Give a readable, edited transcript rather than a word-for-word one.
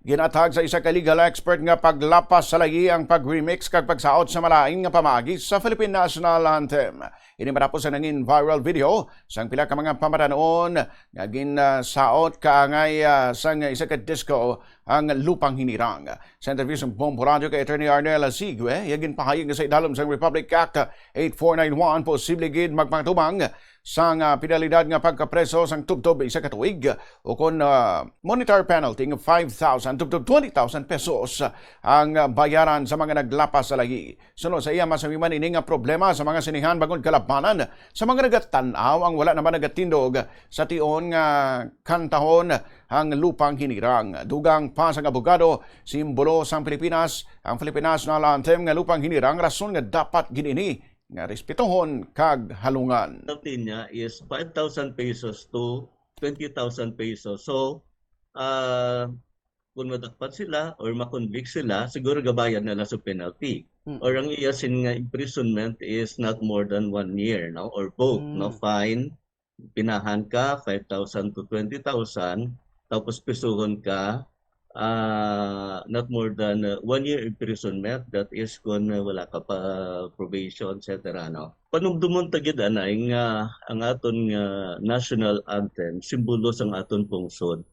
Gin-athag sa isa ka legal expert nga paglapas sa layi ang pagremix kag pagsaot sa malaing nga pamaagi sa Philippine Nat'l Anthem. Ini matapos sa nangin viral video sang pila ka mga pamatanon nga ginsaot kaangay sang isa ka disco ang lupang hinirang. Sa interview sa Bombo Radio kay Attorney Arnel Sigue, yagin pahayag sa idalom sang Republic Act 8491 posible gid magpatubang sang penalidad nga pagkapreso sang tubtob isa ka tuig o kon monetary penalty ng 5,000 tubtob 20,000 pesos ang bayaran sa mga naglapas sa layi. Sunod sa iya masamiman ini nga problema sa mga sinihan bagong kalabanan sa mga nagatanaw ang wala naman nagatindog sa tion nga kantahon ang lupang hinirang. Dugang pa sang abogado, simbolo sang Pilipinas, ang Philippine Nat'l Anthem nga lupang hinirang rason nga dapat ginini nga respetuhon kag halungan. Penalty niya is 5,000 pesos to 20,000 pesos. So, kung madakpat sila or makonvict sila, siguro gabayan nila sa penalty. Or ang iyasin nga imprisonment is not more than 1 year, no? Or both, no? Fine, pinahan ka, 5,000 to 20,000, tapos pisuhon ka, not more than 1 year imprisonment, that is kung wala ka pa probation, etc. No? Panumdumon tagid anay nga ang aton national anthem, simbolo sang aton pungsod.